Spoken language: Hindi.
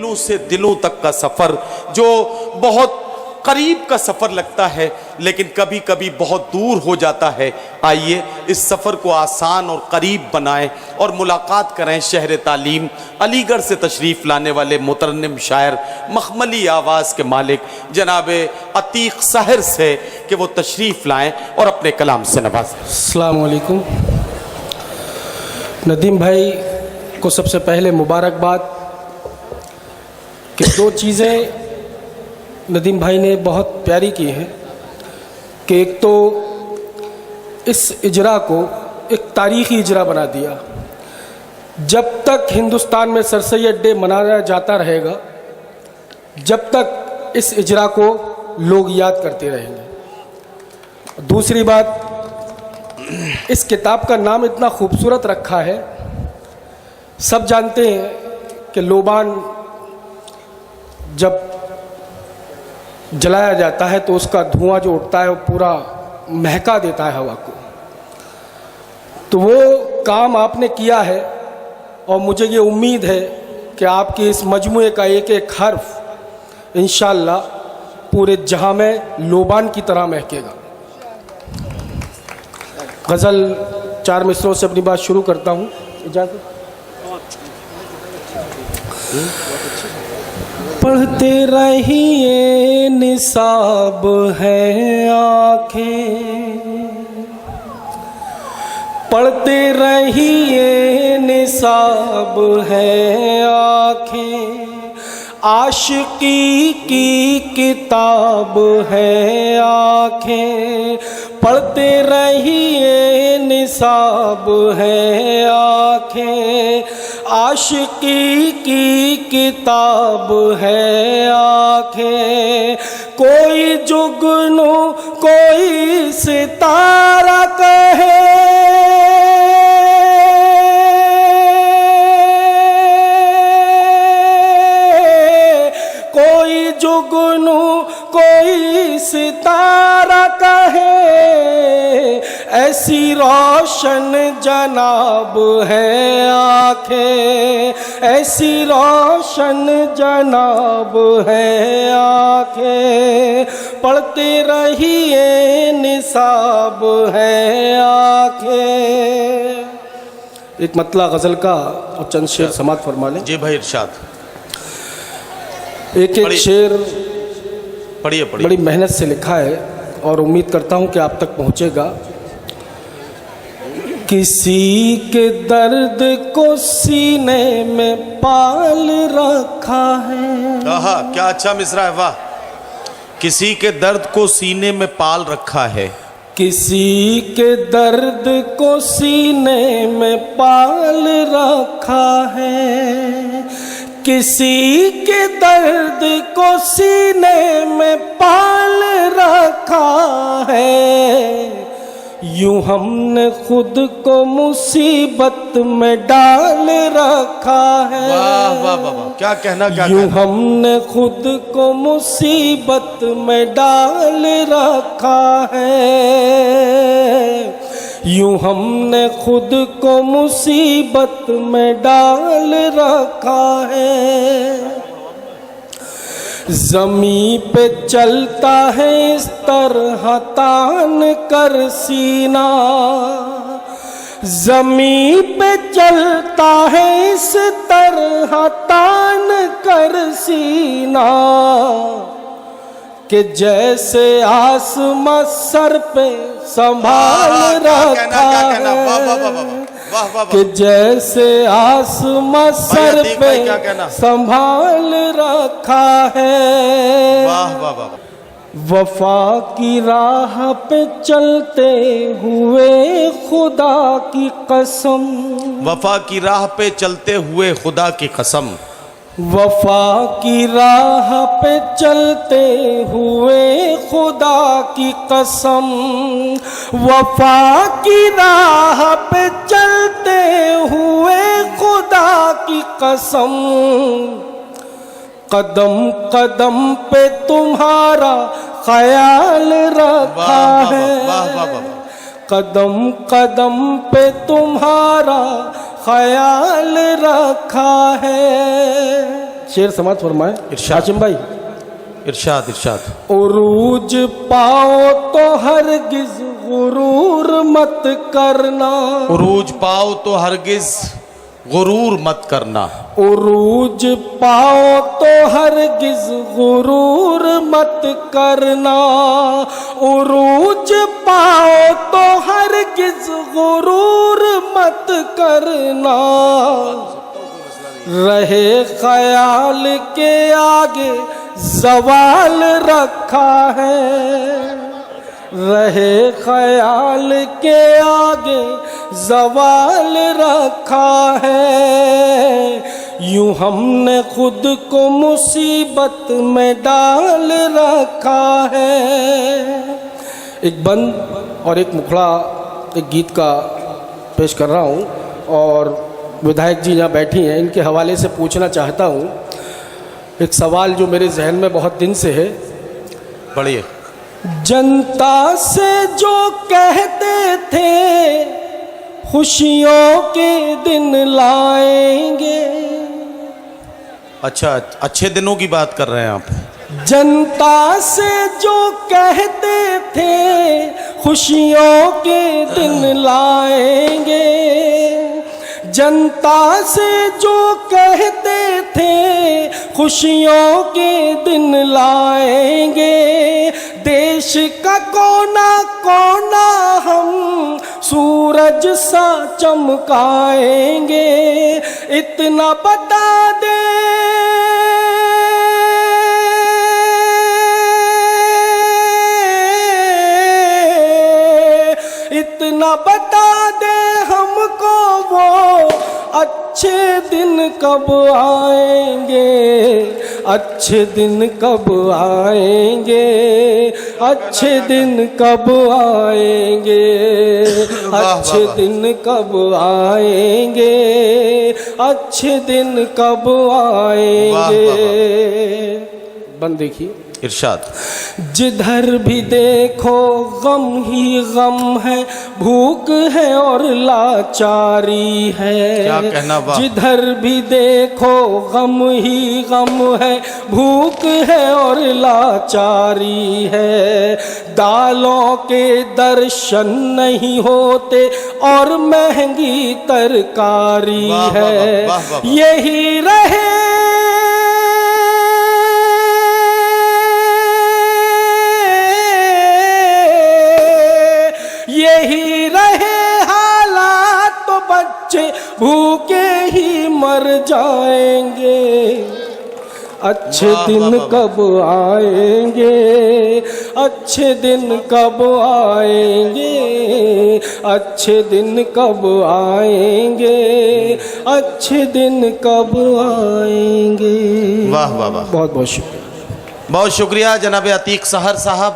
दिलों से दिलों तक का सफ़र जो बहुत करीब का सफ़र लगता है लेकिन कभी कभी बहुत दूर हो जाता है। आइए इस सफ़र को आसान और करीब बनाएं और मुलाकात करें शहर तालीम अलीगढ़ से तशरीफ़ लाने वाले मुतरन्निम शायर मखमली आवाज़ के मालिक जनाब अतीक सहर से कि वो तशरीफ़ लाएं और अपने कलाम से नवाजें। अस्सलाम वालेकुम। नदीम भाई को सबसे पहले मुबारकबाद कि दो चीज़ें नदीम भाई ने बहुत प्यारी की हैं कि एक तो इस इजरा को एक तारीख़ी इजरा बना दिया। जब तक हिंदुस्तान में सर सैयद डे मनाया जाता रहेगा जब तक इस इजरा को लोग याद करते रहेंगे। दूसरी बात, इस किताब का नाम इतना खूबसूरत रखा है। सब जानते हैं कि लोबान जब जलाया जाता है तो उसका धुआं जो उठता है वो पूरा महका देता है हवा को। तो वो काम आपने किया है और मुझे ये उम्मीद है कि आपके इस मजमूए का एक एक हर्फ इंशाअल्लाह पूरे जहां में लोबान की तरह महकेगा। गज़ल 4 मिसरों से अपनी बात शुरू करता हूँ। इजाज़त। पढ़ते रहिए निसाब है आँखें, पढ़ते रहिए निसाब है आँखें, आशिकी की किताब है आँखें, पढ़ते रहिए निसाब है आँखें, आशिकी की किताब है आँखें। कोई जुगनू कोई सितारा कहे, कोई जुगनू कोई सितारा कहे, ऐसी रोशन जनाब है आँखें, ऐसी रोशन जनाब है आँखें, पढ़ते रहिए निसाब है आँखें। एक मतला गज़ल का और चंद शेर समात फरमा लें। जी भाई इरशाद। एक एक शेर पढ़िए पढ़िए। बड़ी मेहनत से लिखा है और उम्मीद करता हूँ कि आप तक पहुँचेगा। किसी के दर्द को सीने में पाल रखा है। आहा क्या अच्छा मिसरा है, वाह। किसी के दर्द को सीने में पाल रखा है, किसी के दर्द को सीने में पाल रखा है, किसी के दर्द को सीने में पाल रखा है, यूं हमने खुद को मुसीबत में डाल रखा है। वाह वाह वाह, क्या कहना, क्या यूं कहना। हमने खुद को मुसीबत में डाल रखा है, यूं हमने खुद को मुसीबत में डाल रखा है। ज़मीं पे चलता है इस तरह तान कर सीना, ज़मीं पे चलता है इस तरह तान कर सीना, कि जैसे आसमां सर पे संभाल रखा है, कि जैसे आसमां सर पे संभाल रखा है। वाह वाह वाह। वफा की राह पे चलते हुए खुदा की कसम, वफा की राह पे चलते हुए खुदा की कसम, वफा की राह पे चलते हुए खुदा की कसम, वफा की राह पे चलते हुए खुदा की कसम, कदम कदम पे तुम्हारा ख्याल रखा है, कदम कदम पे तुम्हारा ख्याल रखा है। शेर समाज फरमाए इरशाद। हाशिम भाई। इरशाद इरशाद। उरूज पाओ तो हरगिज गुरूर मत करना। उरूज पाओ तो हरगिज गुरूर मत करना। उरूज पाओ तो हरगिज गुरूर मत करना। उरूज पाओ तो हरगिज गुरूर मत करना। रहे ख्याल के आगे ज़वाल रखा है। रहे ख्याल के आगे ज़वाल रखा है। यूं हमने खुद को मुसीबत में डाल रखा है। एक बंद और एक मुखड़ा एक गीत का पेश कर रहा हूँ और विधायक जी यहाँ बैठी हैं, इनके हवाले से पूछना चाहता हूँ एक सवाल जो मेरे जहन में बहुत दिन से है। बढ़िए। जनता से जो कहते थे खुशियों के दिन लाएंगे। अच्छा, अच्छे दिनों की बात कर रहे हैं आप। जनता से जो कहते थे खुशियों के दिन लाएंगे। जनता से जो कहते थे खुशियों के दिन लाएंगे। देश का कोना कोना हम सूरज सा चमकाएंगे। इतना बता दे इतना बता दे हमको वो अच्छे दिन कब आएंगे। अच्छे दिन कब आएंगे। अच्छे दिन कब आएंगे। अच्छे दिन कब आएंगे। अच्छे दिन कब आएंगे। बंद देखिए। इरशाद। जिधर भी देखो गम ही गम है। भूख है और लाचारी है। क्या कहना, वाह। जिधर भी देखो गम ही गम है। भूख है और लाचारी है। दालों के दर्शन नहीं होते और महंगी तरकारी वाह, वाह, है। वाह, वाह, वाह। यही रहे यही रहे हालात तो बच्चे भूखे ही मर जाएंगे। अच्छे दिन कब आएंगे। अच्छे दिन कब आएंगे। अच्छे दिन कब आएंगे। अच्छे दिन कब आएंगे। वाह वाह वाह। बहुत बहुत शुक्रिया। बहुत शुक्रिया जनाब अतीक सहर साहब।